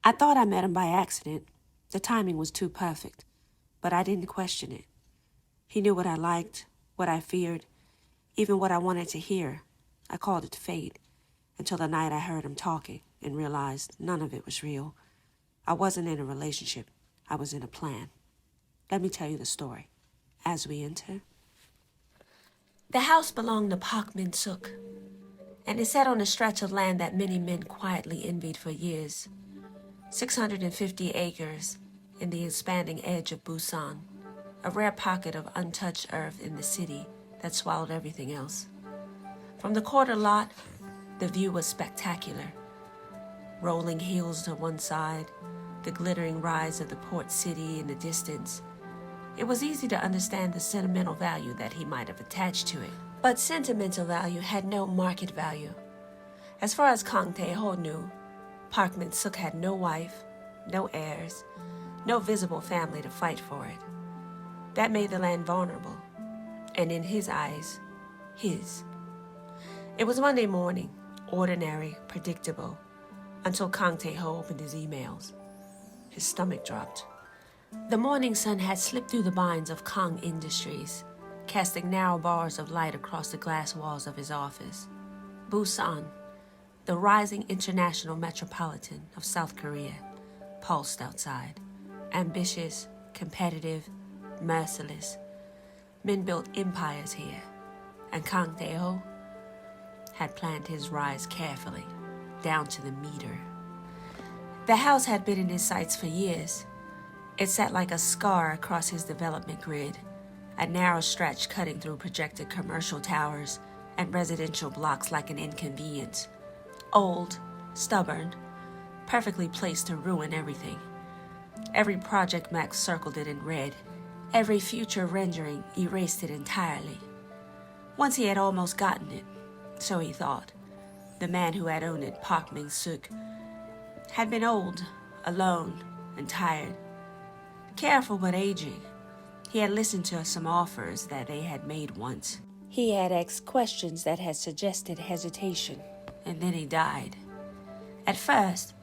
I thought I met him by accident. The timing was too perfect, but I didn't question it. He knew what I liked, what I feared, even what I wanted to hear. I called it fate, until the night I heard him talking and realized none of it was real. I wasn't in a relationship. I was in a plan. Let me tell you the story. As we enter. The house belonged to Park Min-suk, and it sat on a stretch of land that many men quietly envied for years. 650 acres in the expanding edge of Busan, a rare pocket of untouched earth in the city that swallowed everything else. From the quarter lot, the view was spectacular. Rolling hills to one side, the glittering rise of the port city in the distance. It was easy to understand the sentimental value that he might have attached to it. But sentimental value had no market value. As far as Kang Tae-ho knew, Park Min-suk had no wife, no heirs, no visible family to fight for it. That made the land vulnerable, and in his eyes, his. It was Monday morning, ordinary, predictable, until Kang Tae-ho opened his emails. His stomach dropped. The morning sun had slipped through the blinds of Kang Industries, casting narrow bars of light across the glass walls of his office. Busan, the rising international metropolitan of South Korea, pulsed outside. Ambitious, competitive, merciless. Men built empires here, and Kang Tae-ho had planned his rise carefully, down to the meter. The house had been in his sights for years. It sat like a scar across his development grid, a narrow stretch cutting through projected commercial towers and residential blocks like an inconvenience. Old, stubborn, perfectly placed to ruin everything. Every project map circled it in red. Every future rendering erased it entirely. Once he had almost gotten it, so he thought. The man who had owned it, Park Min-suk, had been old, alone, and tired. Careful but aging. He had listened to some offers that they had made once. He had asked questions that had suggested hesitation, and then he died. At first,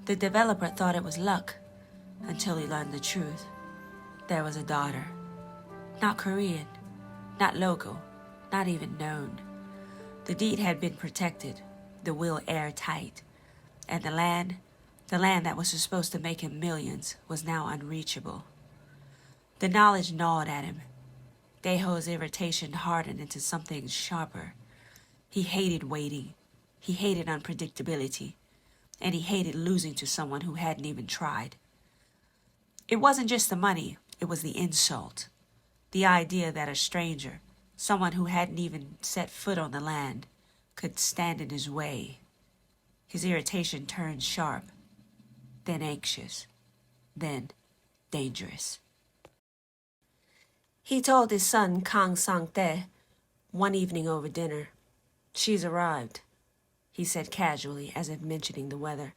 the developer thought it was luck, until he learned the truth. There was a daughter. Not Korean, not local, not even known. The deed had been protected, the will airtight, and the land that was supposed to make him millions, was now unreachable. The knowledge gnawed at him. Daeho's irritation hardened into something sharper. He hated waiting. He hated unpredictability. And he hated losing to someone who hadn't even tried. It wasn't just the money, it was the insult. The idea that a stranger, someone who hadn't even set foot on the land, could stand in his way. His irritation turned sharp, then anxious, then dangerous. He told his son Kang Sang-tae one evening over dinner. "She's arrived," he said casually, as if mentioning the weather.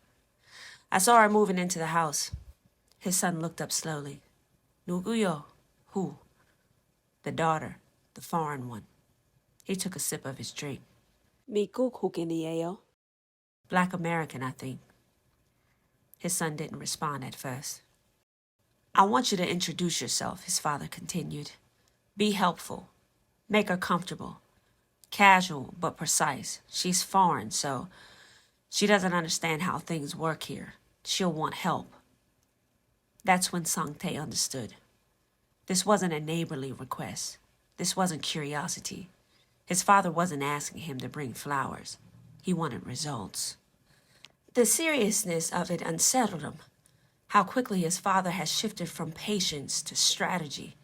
"I saw her moving into the house." His son looked up slowly. "누구요?" "Who?" "The daughter, the foreign one." He took a sip of his drink. "미국 국인이에요?" "Black American, I think." His son didn't respond at first. "I want you to introduce yourself," his father continued. "Be helpful. Make her comfortable. Casual, but precise. She's foreign, so she doesn't understand how things work here. She'll want help." That's when Sang-tae understood. This wasn't a neighborly request. This wasn't curiosity. His father wasn't asking him to bring flowers. He wanted results. The seriousness of it unsettled him. How quickly his father had shifted from patience to strategy,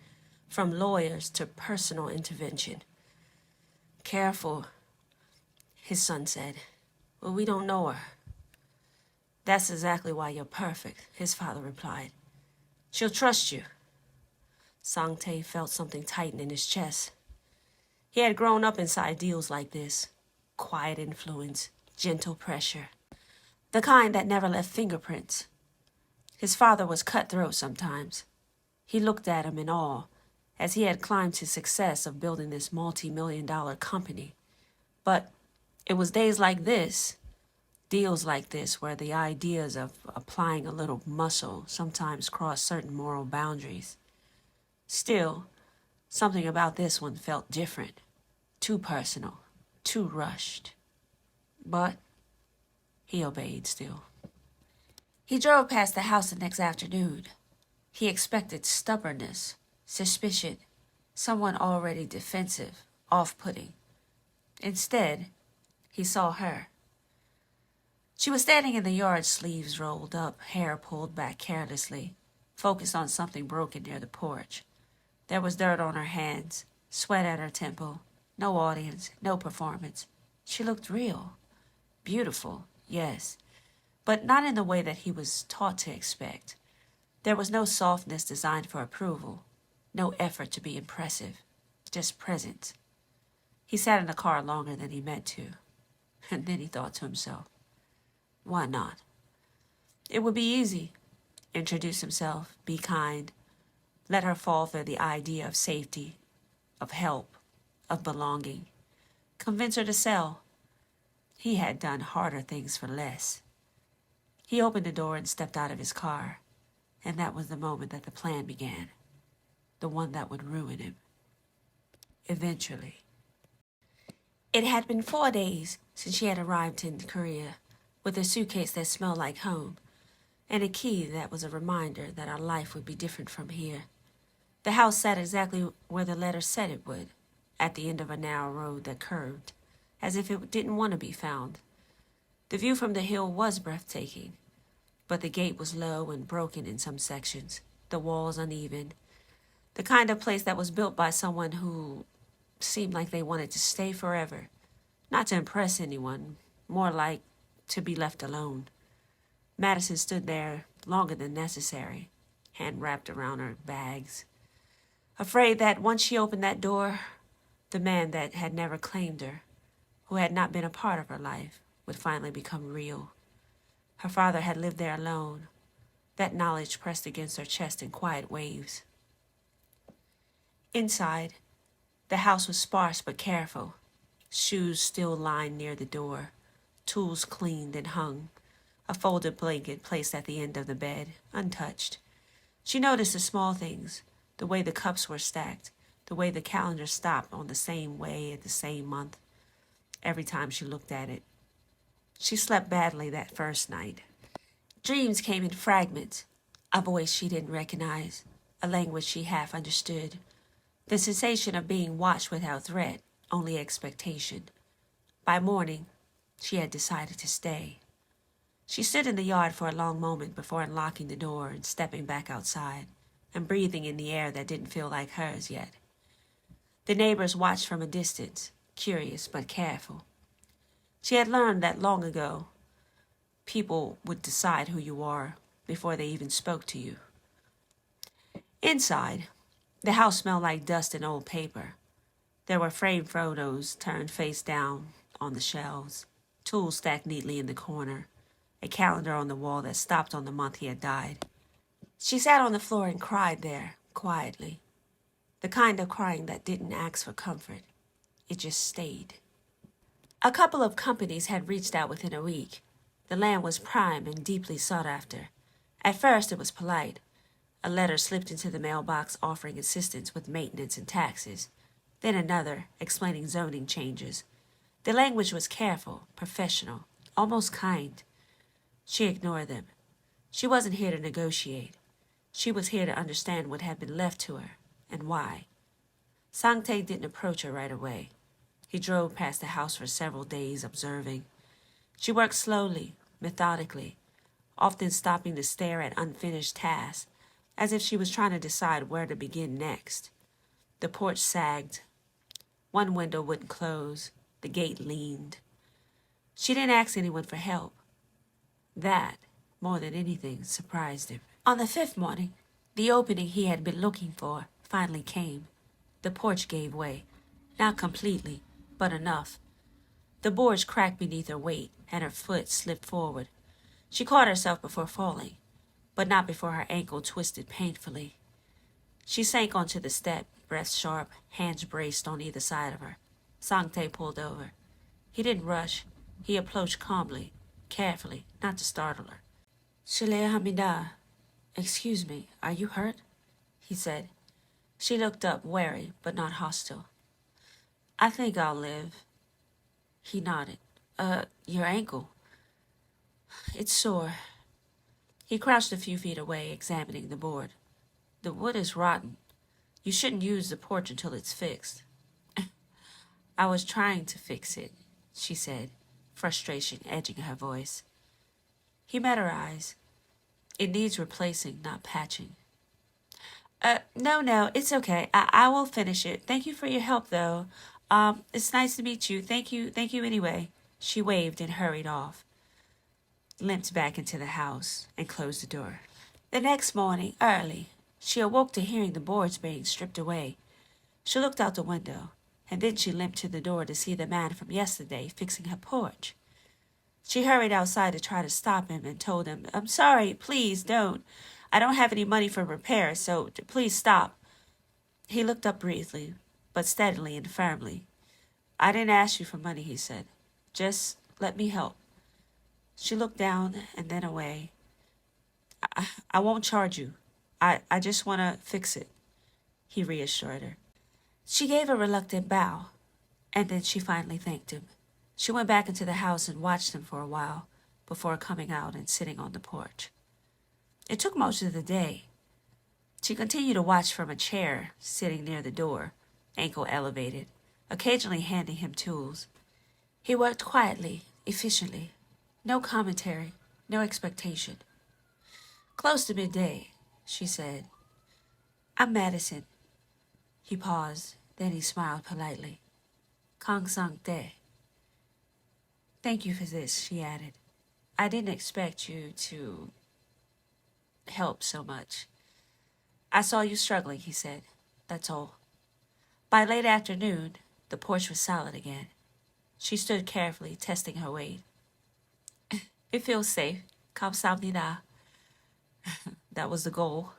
from lawyers to personal intervention. "Careful," his son said. "Well, we don't know her." "That's exactly why you're perfect," his father replied. "She'll trust you." Sang-tae felt something tighten in his chest. He had grown up inside deals like this. Quiet influence, gentle pressure. The kind that never left fingerprints. His father was cutthroat sometimes. He looked at him in awe, as he had climbed to success of building this multi-million-dollar company. But it was days like this, Deals like this, where the ideas of applying a little muscle sometimes cross certain moral boundaries. Still, something about this one felt different, too personal, too rushed. But he obeyed still. He drove past the house the next afternoon. He expected stubbornness, suspicion, someone already defensive, off-putting. Instead, he saw her. She was standing in the yard, sleeves rolled up, hair pulled back carelessly, focused on something broken near the porch. There was dirt on her hands, sweat at her temple, no audience, no performance. She looked real, beautiful, yes, but not in the way that he was taught to expect. There was no softness designed for approval, no effort to be impressive, just presence. He sat in the car longer than he meant to, and then he thought to himself, why not? It would be easy. Introduce himself, be kind, let her fall for the idea of safety, of help, of belonging. Convince her to sell. He had done harder things for less. He opened the door and stepped out of his car, and that was the moment that the plan began, the one that would ruin him. Eventually. It had been 4 days since she had arrived in Korea, with a suitcase that smelled like home, and a key that was a reminder that our life would be different from here. The house sat exactly where the letter said it would, at the end of a narrow road that curved, as if it didn't want to be found. The view from the hill was breathtaking, but the gate was low and broken in some sections, the walls uneven, the kind of place that was built by someone who seemed like they wanted to stay forever, not to impress anyone, more like to be left alone. Madison stood there longer than necessary, hand wrapped around her bags, afraid that once she opened that door, the man that had never claimed her, who had not been a part of her life, would finally become real. Her father had lived there alone. That knowledge pressed against her chest in quiet waves. Inside, the house was sparse but careful. Shoes still lined near the door, tools cleaned and hung, a folded blanket placed at the end of the bed, untouched. She noticed the small things, the way the cups were stacked, the way the calendar stopped on the same way at the same month, every time she looked at it. She slept badly that first night. Dreams came in fragments, a voice she didn't recognize, a language she half understood, the sensation of being watched without threat, only expectation. By morning, she had decided to stay. She stood in the yard for a long moment before unlocking the door and stepping back outside and breathing in the air that didn't feel like hers yet. The neighbors watched from a distance, curious but careful. She had learned that long ago, people would decide who you are before they even spoke to you. Inside, the house smelled like dust and old paper. There were framed photos turned face down on the shelves, tools stacked neatly in the corner, a calendar on the wall that stopped on the month he had died. She sat on the floor and cried there, quietly. The kind of crying that didn't ask for comfort. It just stayed. A couple of companies had reached out within a week. The land was prime and deeply sought after. At first it was polite. A letter slipped into the mailbox offering assistance with maintenance and taxes. Then another, explaining zoning changes. The language was careful, professional, almost kind. She ignored them. She wasn't here to negotiate. She was here to understand what had been left to her, and why. Sang-tae didn't approach her right away. He drove past the house for several days, observing. She worked slowly, methodically, often stopping to stare at unfinished tasks, as if she was trying to decide where to begin next. The porch sagged. One window wouldn't close. The gate leaned. She didn't ask anyone for help. That, more than anything, surprised him. On the 5th morning, the opening he had been looking for finally came. The porch gave way, not completely, but enough. The boards cracked beneath her weight, and her foot slipped forward. She caught herself before falling, but not before her ankle twisted painfully. She sank onto the step, breath sharp, hands braced on either side of her. Sang-tae pulled over. He didn't rush. He approached calmly, carefully, not to startle her. Shalea Hamida, excuse me, are you hurt? He said. She looked up, wary but not hostile. I think I'll live. He nodded. Your ankle. It's sore. He crouched a few feet away, examining the board. The wood is rotten. You shouldn't use the porch until it's fixed. I was trying to fix it, she said, frustration edging her voice. He met her eyes. It needs replacing, not patching. No, it's okay. I will finish it. Thank you for your help, though. It's nice to meet you. Thank you anyway. She waved and hurried off, limped back into the house, and closed the door. The next morning, early, she awoke to hearing the boards being stripped away. She looked out the window, and then she limped to the door to see the man from yesterday fixing her porch. She hurried outside to try to stop him and told him, I'm sorry, please don't. I don't have any money for repairs, so please stop. He looked up briefly, but steadily and firmly. I didn't ask you for money, he said. Just let me help. She looked down and then away. I won't charge you. I just want to fix it, he reassured her. She gave a reluctant bow, and then she finally thanked him. She went back into the house and watched him for a while before coming out and sitting on the porch. It took most of the day. She continued to watch from a chair sitting near the door, ankle elevated, occasionally handing him tools. He worked quietly, efficiently. No commentary, no expectation. Close to midday, she said. I'm Madison. He paused, then he smiled politely. Kang Sang Te. Thank you for this, she added. I didn't expect you to help so much. I saw you struggling, he said. That's all. By late afternoon, the porch was solid again. She stood carefully, testing her weight. It feels safe. 감사합니다. That was the goal.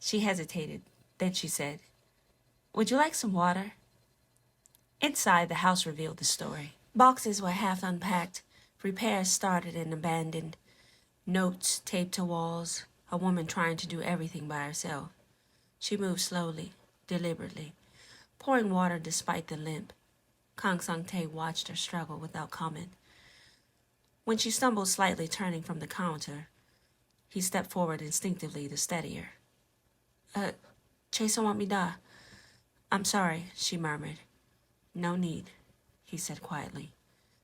She hesitated. Then she said, Would you like some water? Inside, the house revealed the story. Boxes were half unpacked, repairs started and abandoned, notes taped to walls, a woman trying to do everything by herself. She moved slowly, deliberately, pouring water despite the limp. Kang Sang-tae watched her struggle without comment. When she stumbled slightly, turning from the counter, he stepped forward instinctively to steady her. 죄송합니다. I'm sorry, she murmured. No need, he said quietly.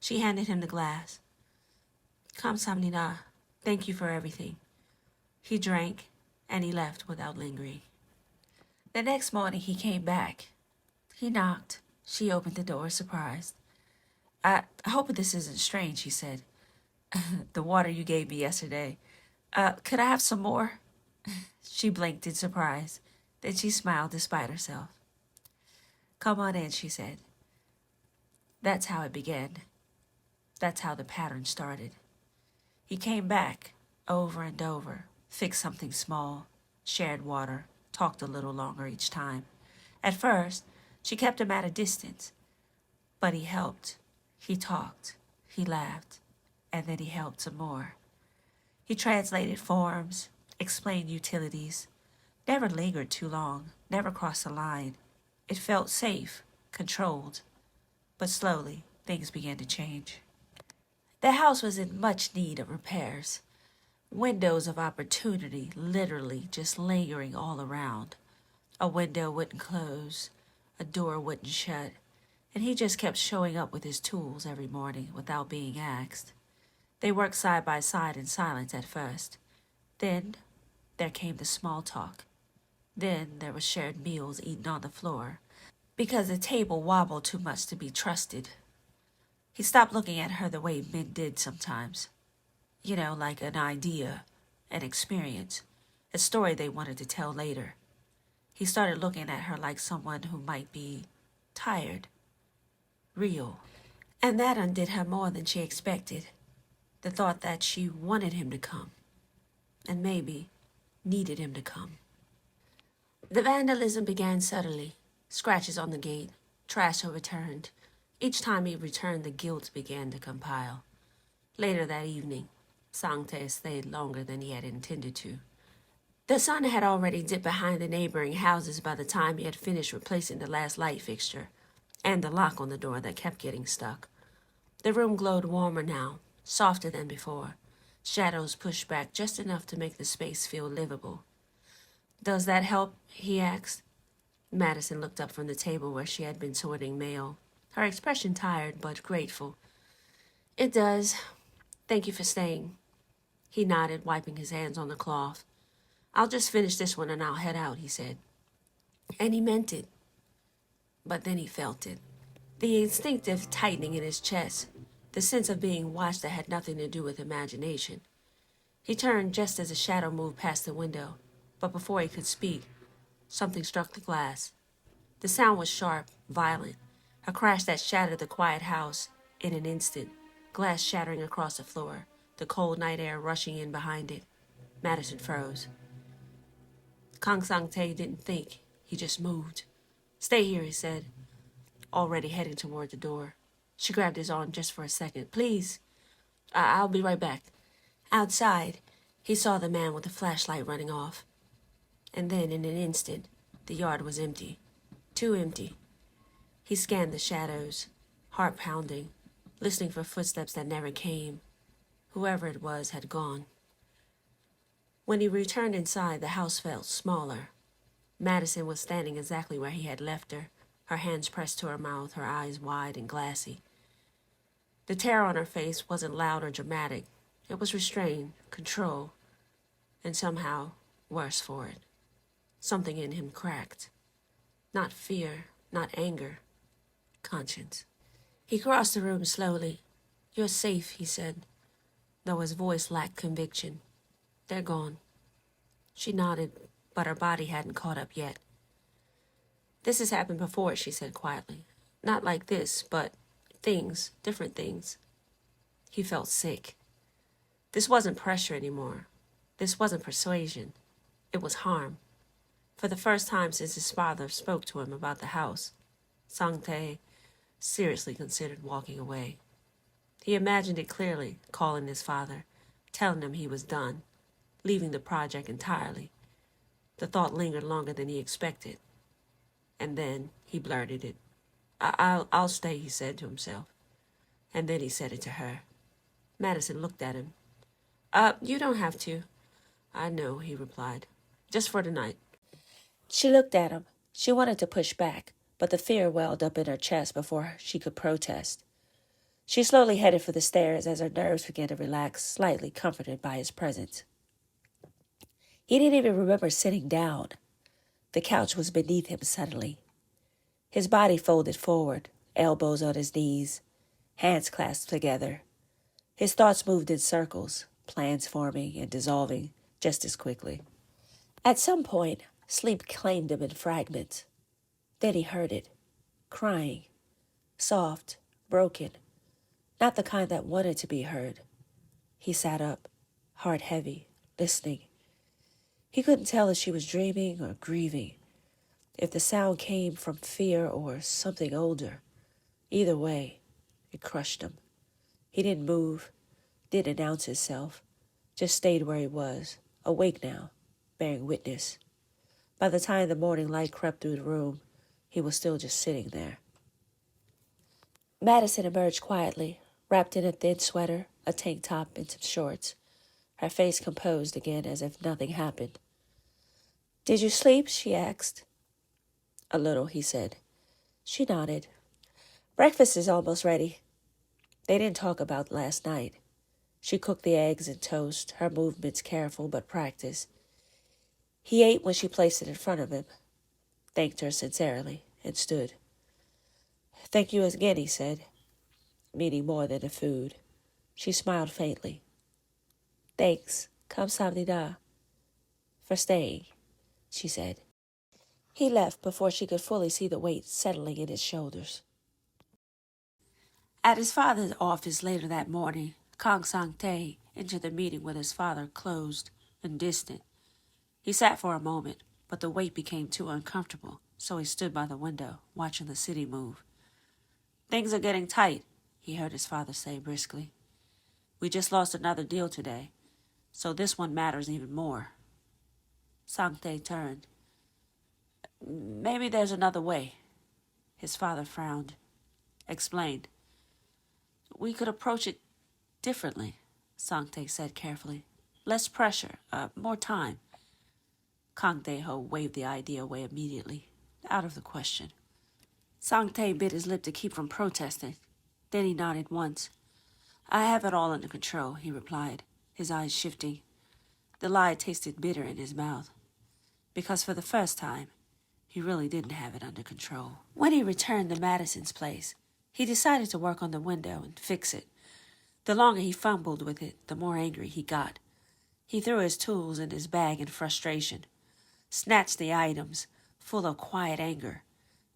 She handed him the glass. 감사합니다. Thank you for everything. He drank, and he left without lingering. The next morning he came back. He knocked. She opened the door, surprised. I hope this isn't strange, he said. The water you gave me yesterday. Could I have some more? She blinked in surprise. Then she smiled despite herself. Come on in, she said. That's how it began. That's how the pattern started. He came back, over and over, fixed something small, shared water, talked a little longer each time. At first, she kept him at a distance. But he helped. He talked. He laughed. And then he helped some more. He translated forms, explained utilities, never lingered too long, never crossed the line. It felt safe, controlled. But slowly, things began to change. The house was in much need of repairs. Windows of opportunity literally just lingering all around. A window wouldn't close, a door wouldn't shut, and he just kept showing up with his tools every morning without being asked. They worked side by side in silence at first. Then there came the small talk. Then there were shared meals eaten on the floor, because the table wobbled too much to be trusted. He stopped looking at her the way men did sometimes. You know, like an idea, an experience, a story they wanted to tell later. He started looking at her like someone who might be tired, real. And that undid her more than she expected. The thought that she wanted him to come, and maybe needed him to come. The vandalism began subtly. Scratches on the gate, trash overturned. Each time he returned, the guilt began to compile. Later that evening, Sangte stayed longer than he had intended to. The sun had already dipped behind the neighboring houses by the time he had finished replacing the last light fixture and the lock on the door that kept getting stuck. The room glowed warmer now, softer than before. Shadows pushed back just enough to make the space feel livable. "Does that help?" he asked. Madison looked up from the table where she had been sorting mail, her expression tired but grateful. "It does. Thank you for staying." He nodded, wiping his hands on the cloth. "I'll just finish this one and I'll head out," he said. And he meant it. But then he felt it. The instinctive tightening in his chest, the sense of being watched that had nothing to do with imagination. He turned just as a shadow moved past the window, but before he could speak, something struck the glass. The sound was sharp, violent, a crash that shattered the quiet house in an instant, glass shattering across the floor, the cold night air rushing in behind it. Madison froze. Kang Sang-tae didn't think, he just moved. "Stay here," he said, already heading toward the door. She grabbed his arm just for a second. "Please, I'll be right back." Outside, he saw the man with the flashlight running off. And then, in an instant, the yard was empty. Too empty. He scanned the shadows, heart pounding, listening for footsteps that never came. Whoever it was had gone. When he returned inside, the house felt smaller. Madison was standing exactly where he had left her, her hands pressed to her mouth, her eyes wide and glassy. The terror on her face wasn't loud or dramatic. It was restrained, control, and somehow worse for it. Something in him cracked. Not fear, not anger, conscience. He crossed the room slowly. "You're safe," he said, though his voice lacked conviction. "They're gone." She nodded, but her body hadn't caught up yet. "This has happened before," she said quietly. "Not like this, but things, different things." He felt sick. This wasn't pressure anymore. This wasn't persuasion. It was harm. For the first time since his father spoke to him about the house, Sang-tae seriously considered walking away. He imagined it clearly, calling his father, telling him he was done, leaving the project entirely. The thought lingered longer than he expected. And then he blurted it. I'll stay," he said to himself. And then he said it to her. Madison looked at him. You don't have to." "I know," he replied. "Just for tonight." She looked at him. She wanted to push back, but the fear welled up in her chest before she could protest. She slowly headed for the stairs as her nerves began to relax, slightly comforted by his presence. He didn't even remember sitting down. The couch was beneath him suddenly. His body folded forward, elbows on his knees, hands clasped together. His thoughts moved in circles, plans forming and dissolving just as quickly. At some point, sleep claimed him in fragments. Then he heard it, crying, soft, broken, not the kind that wanted to be heard. He sat up, heart heavy, listening. He couldn't tell if she was dreaming or grieving, if the sound came from fear or something older. Either way, it crushed him. He didn't move, didn't announce himself, just stayed where he was, awake now, bearing witness. By the time the morning light crept through the room, he was still just sitting there. Madison emerged quietly, wrapped in a thin sweater, a tank top, and some shorts, her face composed again as if nothing happened. "Did you sleep?" she asked. "A little," he said. She nodded. "Breakfast is almost ready." They didn't talk about last night. She cooked the eggs and toast, her movements careful but practiced. He ate when she placed it in front of him, thanked her sincerely, and stood. "Thank you again," he said, meaning more than the food. She smiled faintly. "Thanks, kamsahamnida, for staying," she said. He left before she could fully see the weight settling in his shoulders. At his father's office later that morning, Kang Sang-tae entered the meeting with his father closed and distant. He sat for a moment, but the wait became too uncomfortable, so he stood by the window, watching the city move. "Things are getting tight," he heard his father say briskly. We just lost another deal today, so this one matters even more. Sancte turned. Maybe there's another way. His father frowned. Explained. We could approach it differently, Sancte said carefully. Less pressure, more time. Kang Dae-ho waved the idea away immediately. Out of the question. Sancte bit his lip to keep from protesting. Then he nodded once. I have it all under control, he replied, his eyes shifting. The lie tasted bitter in his mouth. Because for the first time, he really didn't have it under control. When he returned to Madison's place, he decided to work on the window and fix it. The longer he fumbled with it, the more angry he got. He threw his tools in his bag in frustration, snatched the items, full of quiet anger.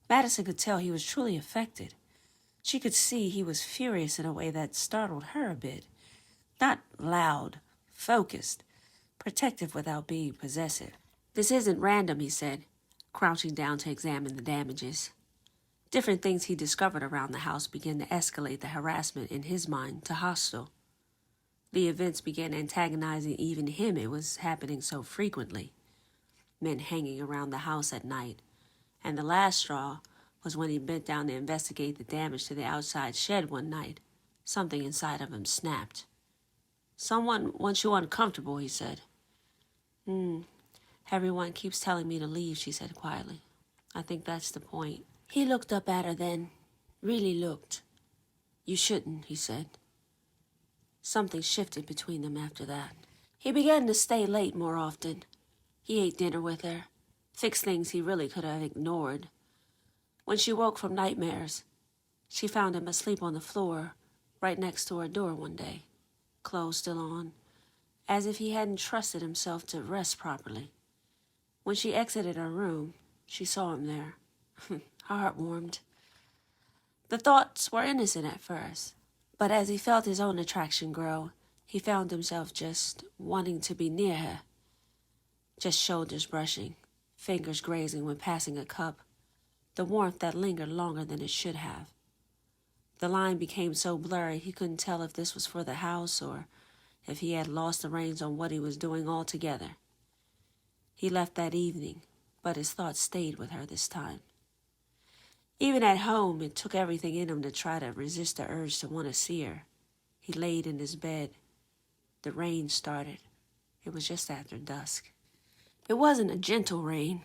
Madison could tell he was truly affected. She could see he was furious in a way that startled her a bit. Not loud, focused, protective without being possessive. This isn't random, he said, crouching down to examine the damages. Different things he discovered around the house began to escalate the harassment in his mind to hostile. The events began antagonizing even him. It was happening so frequently. Men hanging around the house at night. And the last straw was when he bent down to investigate the damage to the outside shed one night. Something inside of him snapped. Someone wants you uncomfortable, he said. Everyone keeps telling me to leave, she said quietly. I think that's the point. He looked up at her then. Really looked. You shouldn't, he said. Something shifted between them after that. He began to stay late more often. He ate dinner with her, fixed things he really could have ignored. When she woke from nightmares, she found him asleep on the floor right next to her door one day, clothes still on, as if he hadn't trusted himself to rest properly. When she exited her room, she saw him there. Her heart warmed. The thoughts were innocent at first, but as he felt his own attraction grow, he found himself just wanting to be near her. Just shoulders brushing, fingers grazing when passing a cup, the warmth that lingered longer than it should have. The line became so blurry he couldn't tell if this was for the house or if he had lost the reins on what he was doing altogether. He left that evening, but his thoughts stayed with her this time. Even at home, it took everything in him to try to resist the urge to want to see her. He laid in his bed. The rain started. It was just after dusk. It wasn't a gentle rain,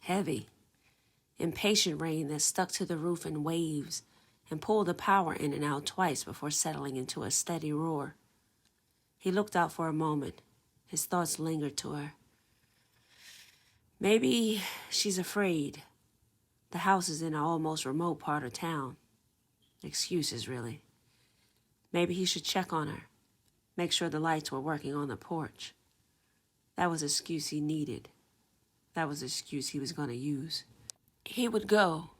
heavy, impatient rain that stuck to the roof in waves and pulled the power in and out twice before settling into a steady roar. He looked out for a moment. His thoughts lingered to her. Maybe she's afraid. The house is in an almost remote part of town. Excuses, really. Maybe he should check on her, make sure the lights were working on the porch. That was an excuse he needed. That was an excuse he was going to use. He would go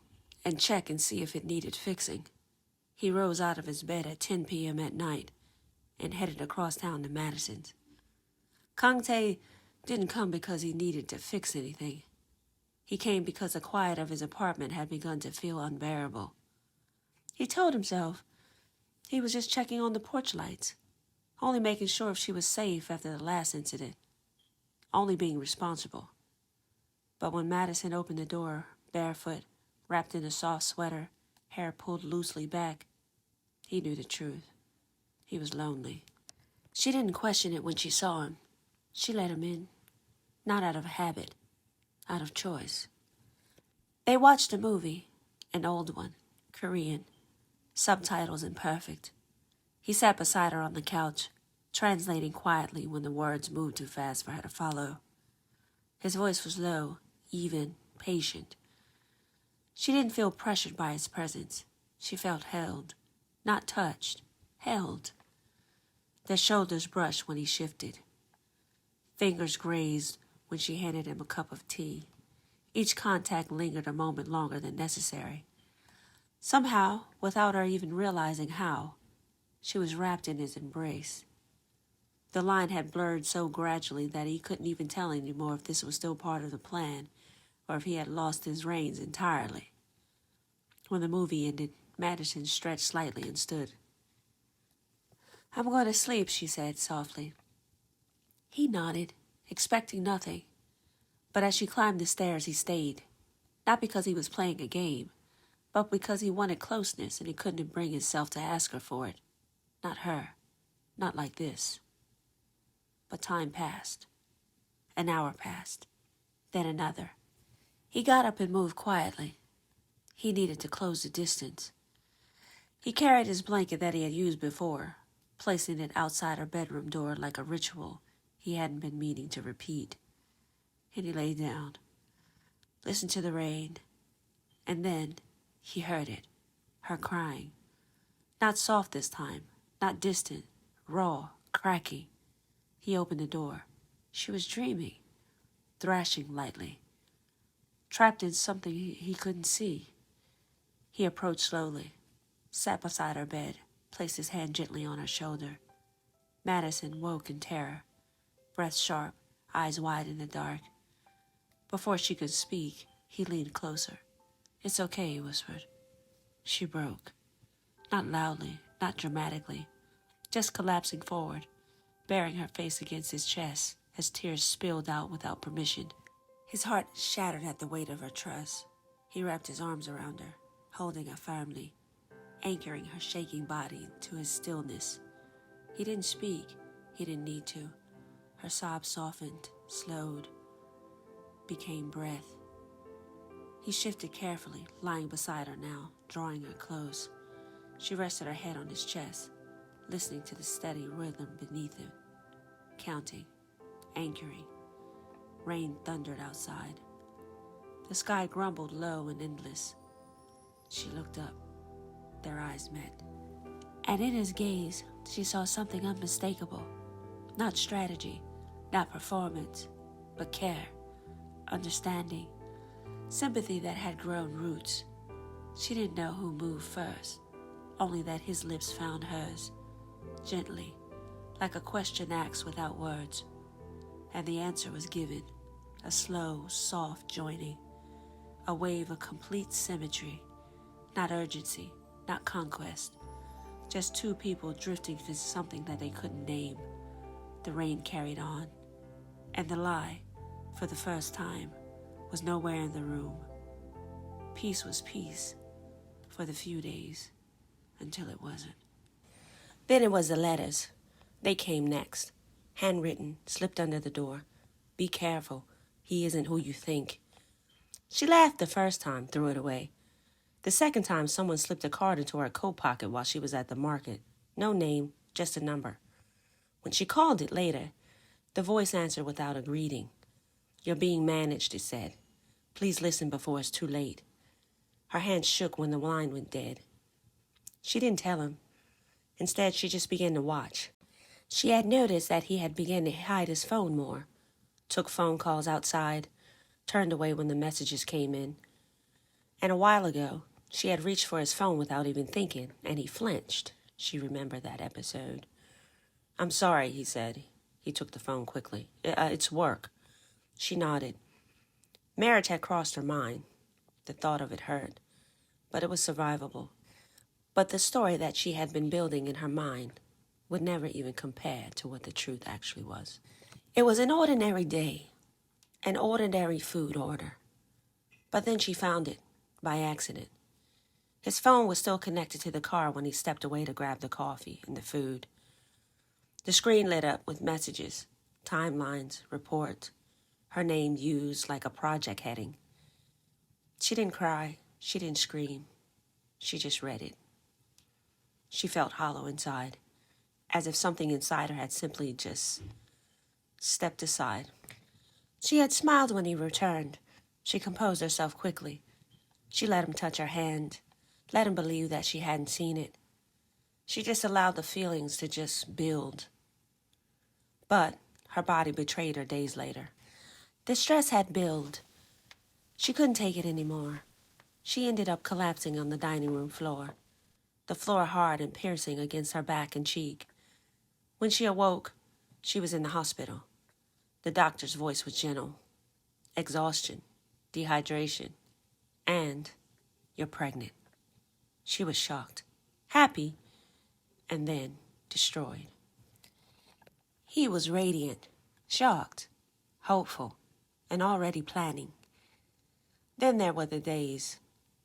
and check and see if it needed fixing. He rose out of his bed at 10 p.m. at night and headed across town to Madison's. Kang Tae didn't come because he needed to fix anything. He came because the quiet of his apartment had begun to feel unbearable. He told himself he was just checking on the porch lights, only making sure if she was safe after the last incident, only being responsible. But when Madison opened the door, barefoot, wrapped in a soft sweater, hair pulled loosely back, he knew the truth. He was lonely. She didn't question it when she saw him. She let him in, not out of habit, out of choice. They watched a movie, an old one, Korean, subtitles imperfect. He sat beside her on the couch, translating quietly when the words moved too fast for her to follow. His voice was low, even, patient. She didn't feel pressured by his presence. She felt held, not touched, held. Their shoulders brushed when he shifted. Fingers grazed when she handed him a cup of tea. Each contact lingered a moment longer than necessary. Somehow, without her even realizing how, she was wrapped in his embrace. The line had blurred so gradually that he couldn't even tell anymore if this was still part of the plan or if he had lost his reins entirely. When the movie ended, Madison stretched slightly and stood. I'm going to sleep, she said softly. He nodded, expecting nothing. But as she climbed the stairs, he stayed. Not because he was playing a game, but because he wanted closeness and he couldn't bring himself to ask her for it. Not her. Not like this. But time passed. An hour passed. Then another. He got up and moved quietly. He needed to close the distance. He carried his blanket that he had used before, placing it outside her bedroom door like a ritual he hadn't been meaning to repeat. And he lay down, listened to the rain, and then he heard it, her crying. Not soft this time, not distant, raw, cracking. He opened the door. She was dreaming, thrashing lightly, trapped in something he couldn't see. He approached slowly, sat beside her bed, placed his hand gently on her shoulder. Madison woke in terror, breath sharp, eyes wide in the dark. Before she could speak, he leaned closer. It's okay, he whispered. She broke. Not loudly, not dramatically, just collapsing forward, burying her face against his chest as tears spilled out without permission. His heart shattered at the weight of her trust. He wrapped his arms around her, holding her firmly, anchoring her shaking body to his stillness. He didn't speak. He didn't need to. Her sobs softened, slowed, became breath. He shifted carefully, lying beside her now, drawing her close. She rested her head on his chest, listening to the steady rhythm beneath him, counting, anchoring. Rain thundered outside. The sky grumbled low and endless. She looked up. Their eyes met. And in his gaze, she saw something unmistakable. Not strategy, not performance, but care, understanding, sympathy that had grown roots. She didn't know who moved first, only that his lips found hers, gently, like a question asked without words. And the answer was given, a slow, soft joining, a wave of complete symmetry, not urgency, not conquest, just two people drifting to something that they couldn't name. The rain carried on, and the lie, for the first time, was nowhere in the room. Peace was peace for the few days, until it wasn't. Then it was the letters. They came next. Handwritten, slipped under the door. Be careful. He isn't who you think. She laughed the first time, threw it away. The second time, someone slipped a card into her coat pocket while she was at the market. No name, just a number. When she called it later, the voice answered without a greeting. You're being managed, it said. Please listen before it's too late. Her hand shook when the line went dead. She didn't tell him. Instead, she just began to watch. She had noticed that he had begun to hide his phone more, took phone calls outside, turned away when the messages came in. And a while ago, she had reached for his phone without even thinking, and he flinched. She remembered that episode. I'm sorry, he said. He took the phone quickly. It's work. She nodded. Marriage had crossed her mind. The thought of it hurt, but it was survivable. But the story that she had been building in her mind would never even compare to what the truth actually was. It was an ordinary day, an ordinary food order. But then she found it, by accident. His phone was still connected to the car when he stepped away to grab the coffee and the food. The screen lit up with messages, timelines, reports, her name used like a project heading. She didn't cry, she didn't scream. She just read it. She felt hollow inside, as if something inside her had simply just stepped aside. She had smiled when he returned. She composed herself quickly. She let him touch her hand, let him believe that she hadn't seen it. She just allowed the feelings to just build. But her body betrayed her days later. The stress had built. She couldn't take it anymore. She ended up collapsing on the dining room floor, the floor hard and piercing against her back and cheek. When she awoke, she was in the hospital. The doctor's voice was gentle. Exhaustion, dehydration, and you're pregnant. She was shocked, happy, and then destroyed. He was radiant, shocked, hopeful, and already planning. Then there were the days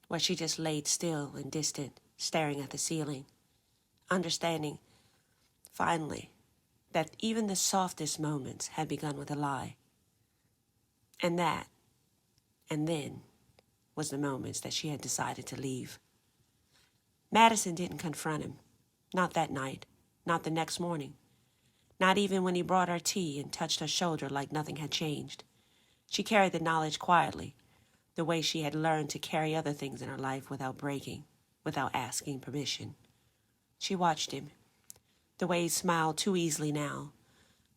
where she just laid still and distant, staring at the ceiling, understanding, finally, that even the softest moments had begun with a lie. And that, and then, was the moments that she had decided to leave. Madison didn't confront him, not that night, not the next morning, not even when he brought her tea and touched her shoulder like nothing had changed. She carried the knowledge quietly, the way she had learned to carry other things in her life without breaking, without asking permission. She watched him, the way he smiled too easily now,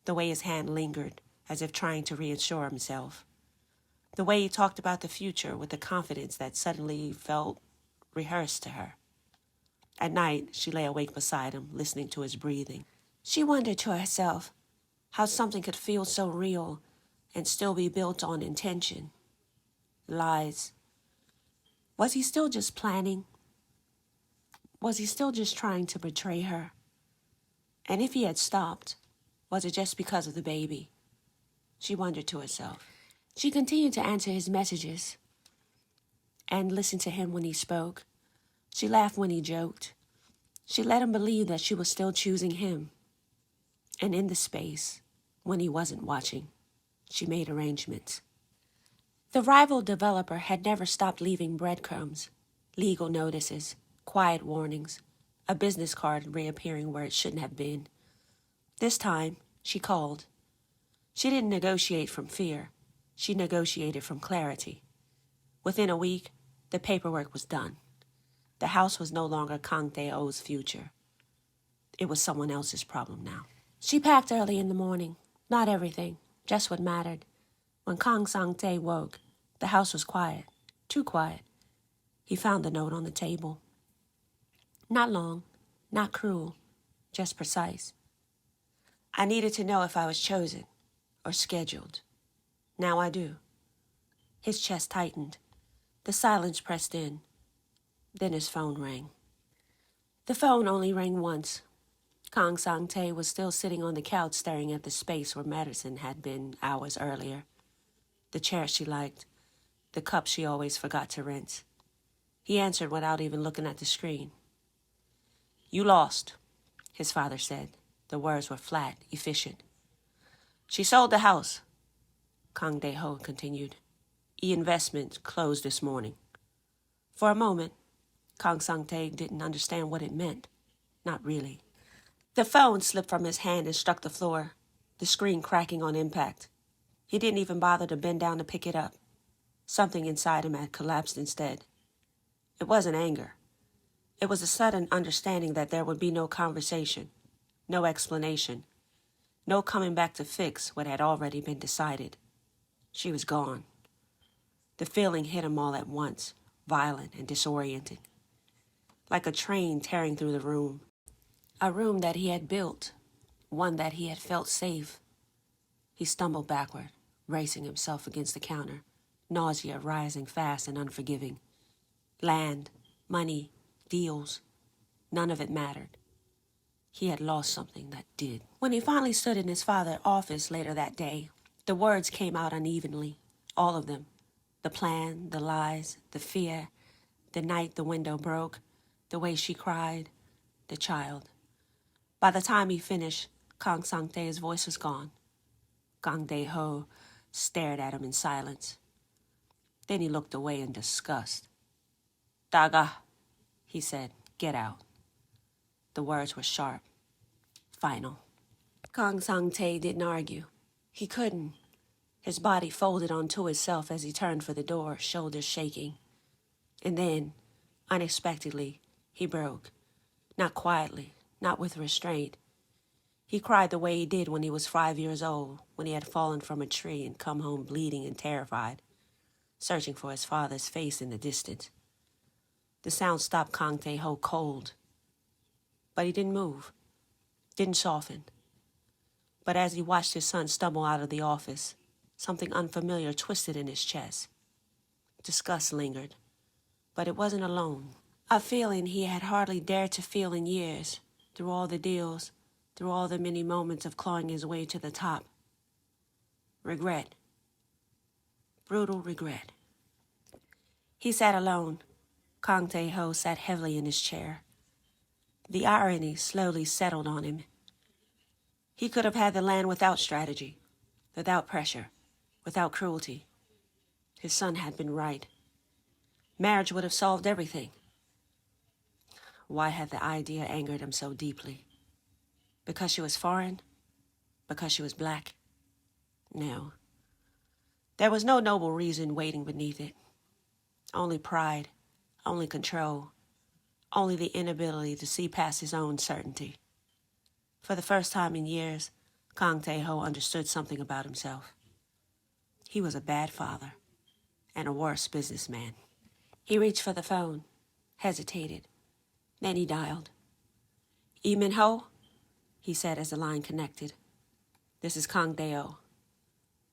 the way his hand lingered as if trying to reassure himself, the way he talked about the future with a confidence that suddenly felt rehearsed to her. At night, she lay awake beside him, listening to his breathing. She wondered to herself how something could feel so real and still be built on intention. Lies. Was he still just planning? Was he still just trying to betray her? And if he had stopped, was it just because of the baby? She wondered to herself. She continued to answer his messages and listen to him when he spoke. She laughed when he joked. She let him believe that she was still choosing him. And in the space, when he wasn't watching, she made arrangements. The rival developer had never stopped leaving breadcrumbs, legal notices, quiet warnings, a business card reappearing where it shouldn't have been. This time, she called. She didn't negotiate from fear. She negotiated from clarity. Within a week, the paperwork was done. The house was no longer Kang Tae-o's future. It was someone else's problem now. She packed early in the morning. Not everything, just what mattered. When Kang Sang-tae woke, the house was quiet. Too quiet. He found the note on the table. Not long, not cruel, just precise. I needed to know if I was chosen or scheduled. Now I do. His chest tightened. The silence pressed in. Then his phone rang. The phone only rang once. Kang Sang-tae was still sitting on the couch staring at the space where Madison had been hours earlier. The chair she liked, the cup she always forgot to rinse. He answered without even looking at the screen. You lost, his father said. The words were flat, efficient. She sold the house, Kang Dae-ho continued. E-investment closed this morning. For a moment, Kang Sang-tae didn't understand what it meant. Not really. The phone slipped from his hand and struck the floor, the screen cracking on impact. He didn't even bother to bend down to pick it up. Something inside him had collapsed instead. It wasn't anger. It was a sudden understanding that there would be no conversation, no explanation, no coming back to fix what had already been decided. She was gone. The feeling hit him all at once, violent and disorienting. Like a train tearing through the room. A room that he had built, one that he had felt safe. He stumbled backward, racing himself against the counter, nausea rising fast and unforgiving. Land, money, deals, none of it mattered. He had lost something that did. When he finally stood in his father's office later that day, the words came out unevenly, all of them. The plan, the lies, the fear, the night the window broke, the way she cried, the child. By the time he finished, Kang Sang-tae's voice was gone. Kang Dae-ho stared at him in silence. Then he looked away in disgust. Daga, he said, get out. The words were sharp, final. Kang Sang-tae didn't argue. He couldn't. His body folded onto itself as he turned for the door, shoulders shaking. And then, unexpectedly, he broke. Not quietly, not with restraint. He cried the way he did when he was 5 years old, when he had fallen from a tree and come home bleeding and terrified, searching for his father's face in the distance. The sound stopped Kang Tae-ho cold. But he didn't move, didn't soften. But as he watched his son stumble out of the office, something unfamiliar twisted in his chest. Disgust lingered, but it wasn't alone. A feeling he had hardly dared to feel in years, through all the deals, through all the many moments of clawing his way to the top. Regret. Brutal regret. He sat alone. Kang Tae-ho sat heavily in his chair. The irony slowly settled on him. He could have had the land without strategy, without pressure, without cruelty. His son had been right. Marriage would have solved everything. Why had the idea angered him so deeply? Because she was foreign? Because she was black? No. There was no noble reason waiting beneath it. Only pride, only control, only the inability to see past his own certainty. For the first time in years, Kang Tae-ho understood something about himself. He was a bad father and a worse businessman. He reached for the phone, hesitated. Then he dialed. "Lee Min-ho?" he said as the line connected. "This is Kang Tae-ho."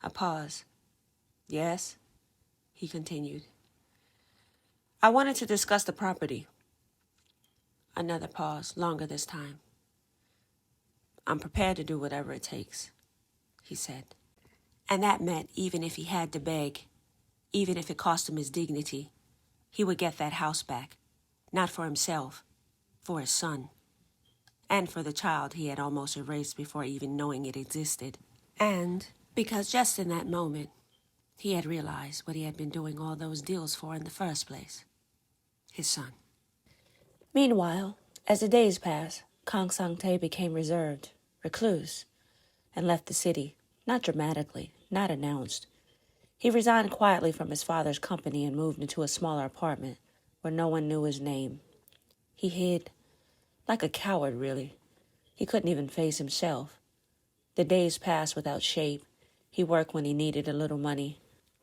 A pause. "Yes?" he continued. "I wanted to discuss the property." Another pause, longer this time. "I'm prepared to do whatever it takes," he said. And that meant even if he had to beg, even if it cost him his dignity, he would get that house back, not for himself, for his son, and for the child he had almost erased before even knowing it existed. And because just in that moment, he had realized what he had been doing all those deals for in the first place. His son. Meanwhile, as the days passed, Kang Sang-tae became reserved, recluse, and left the city, not dramatically, not announced. He resigned quietly from his father's company and moved into a smaller apartment where no one knew his name. He hid, like a coward, really. He couldn't even face himself. The days passed without shape. He worked when he needed a little money.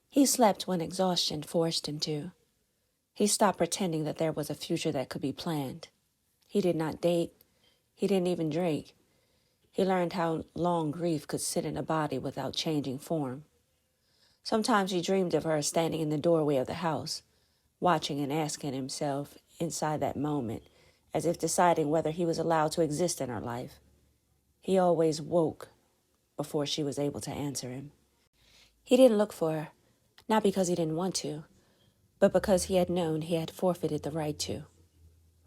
He slept when exhaustion forced him to. He stopped pretending that there was a future that could be planned. He did not date. He didn't even drink. He learned how long grief could sit in a body without changing form. Sometimes he dreamed of her standing in the doorway of the house, watching and asking himself inside that moment, as if deciding whether he was allowed to exist in her life. He always woke before she was able to answer him. He didn't look for her, not because he didn't want to, but because he had known he had forfeited the right to.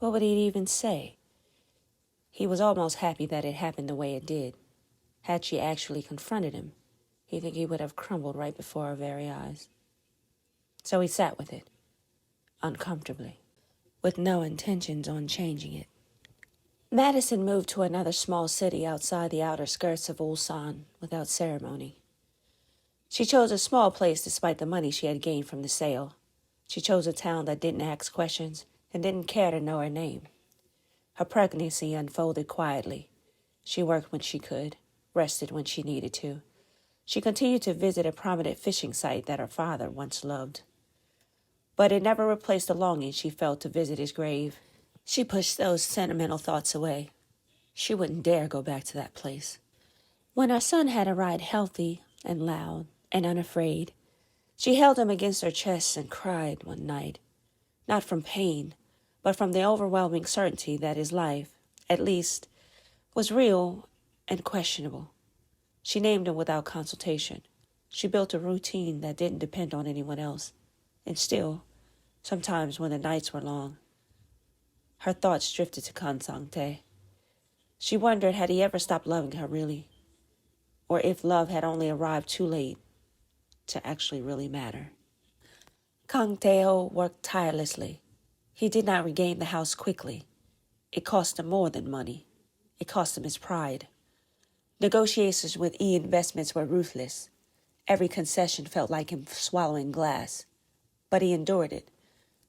What would he even say? He was almost happy that it happened the way it did. Had she actually confronted him, he think he would have crumbled right before our very eyes. So he sat with it, uncomfortably, with no intentions on changing it. Madison moved to another small city outside the outer skirts of Ulsan without ceremony. She chose a small place despite the money she had gained from the sale. She chose a town that didn't ask questions and didn't care to know her name. Her pregnancy unfolded quietly. She worked when she could, rested when she needed to. She continued to visit a prominent fishing site that her father once loved. But it never replaced the longing she felt to visit his grave. She pushed those sentimental thoughts away. She wouldn't dare go back to that place. When her son had arrived healthy and loud and unafraid, she held him against her chest and cried one night, not from pain, but from the overwhelming certainty that his life, at least, was real and questionable. She named him without consultation. She built a routine that didn't depend on anyone else. And still, sometimes when the nights were long, her thoughts drifted to Kang Sang-tae. She wondered had he ever stopped loving her really, or if love had only arrived too late to actually really matter. Kang Tae-ho worked tirelessly. He did not regain the house quickly. It cost him more than money. It cost him his pride. Negotiations with E-Investments were ruthless. Every concession felt like him swallowing glass. But he endured it,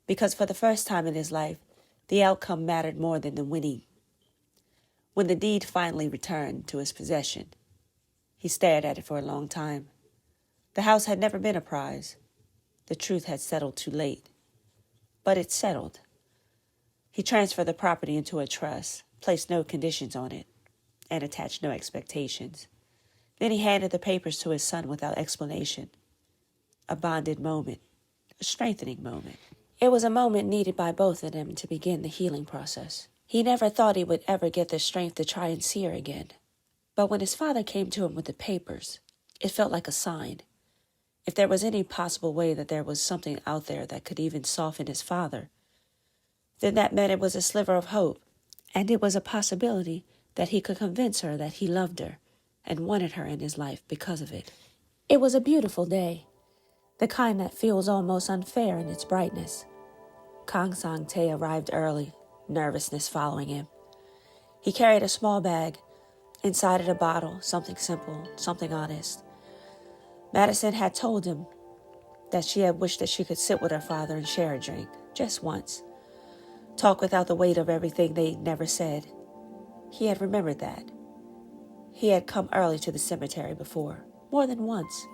because for the first time in his life, the outcome mattered more than the winning. When the deed finally returned to his possession, he stared at it for a long time. The house had never been a prize. The truth had settled too late. But it settled. He transferred the property into a trust, placed no conditions on it, and attached no expectations. Then he handed the papers to his son without explanation. A bonded moment, a strengthening moment. It was a moment needed by both of them to begin the healing process. He never thought he would ever get the strength to try and see her again. But when his father came to him with the papers, it felt like a sign. If there was any possible way that there was something out there that could even soften his father, then that meant it was a sliver of hope, and it was a possibility that he could convince her that he loved her and wanted her in his life because of it. It was a beautiful day, the kind that feels almost unfair in its brightness. Kang Sang-tae arrived early, nervousness following him. He carried a small bag. Inside it a bottle, something simple, something honest. Madison had told him that she had wished that she could sit with her father and share a drink, just once. Talk without the weight of everything they never said. He had remembered that. He had come early to the cemetery before, more than once,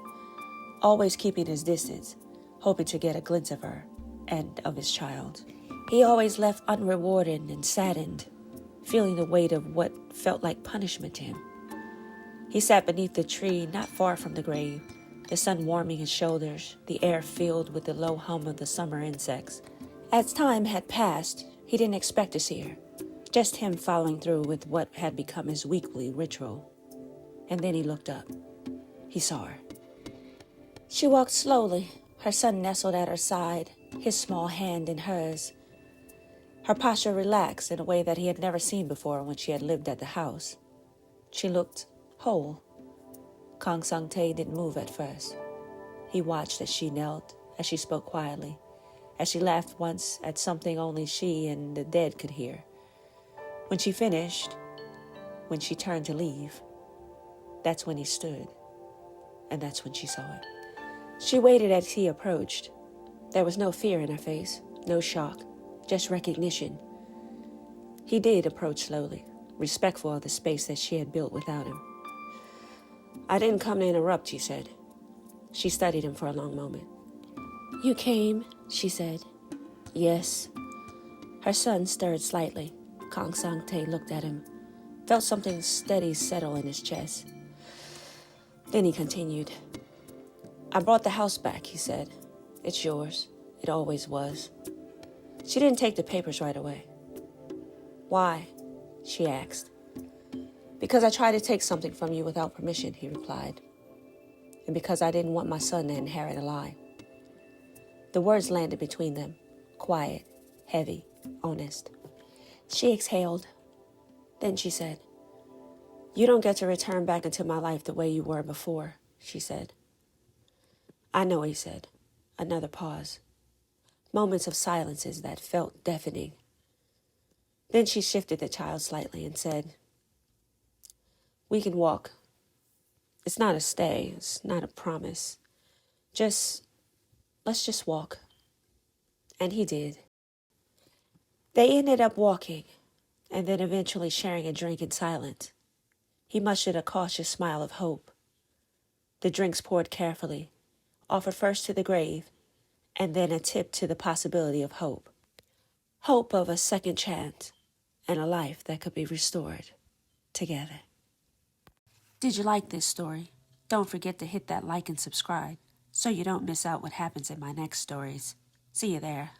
always keeping his distance, hoping to get a glimpse of her and of his child. He always left unrewarded and saddened, feeling the weight of what felt like punishment to him. He sat beneath the tree not far from the grave, the sun warming his shoulders, the air filled with the low hum of the summer insects. As time had passed, he didn't expect to see her, just him following through with what had become his weekly ritual. And then he looked up. He saw her. She walked slowly, her son nestled at her side, his small hand in hers. Her posture relaxed in a way that he had never seen before when she had lived at the house. She looked whole. Kang Sang-tae didn't move at first. He watched as she knelt, as she spoke quietly, as she laughed once at something only she and the dead could hear. When she finished, when she turned to leave, that's when he stood, and that's when she saw it. She waited as he approached. There was no fear in her face, no shock. Just recognition. He did approach slowly, respectful of the space that she had built without him. "I didn't come to interrupt," he said. She studied him for a long moment. "You came," she said. "Yes." Her son stirred slightly. Kang Sang-tae looked at him, felt something steady settle in his chest. Then he continued. "I brought the house back," he said. "It's yours. It always was." She didn't take the papers right away. "Why?" she asked. "Because I tried to take something from you without permission," he replied. "And because I didn't want my son to inherit a lie." The words landed between them, quiet, heavy, honest. She exhaled. Then she said, "You don't get to return back into my life the way you were before," she said. "I know," he said. Another pause. Moments of silences that felt deafening. Then she shifted the child slightly and said, "We can walk. It's not a stay. It's not a promise. Let's just walk." And he did. They ended up walking, and then eventually sharing a drink in silence. He mustered a cautious smile of hope. The drinks poured carefully, offered first to the grave, and then a tip to the possibility of hope. Hope of a second chance and a life that could be restored together. Did you like this story? Don't forget to hit that like and subscribe so you don't miss out what happens in my next stories. See you there.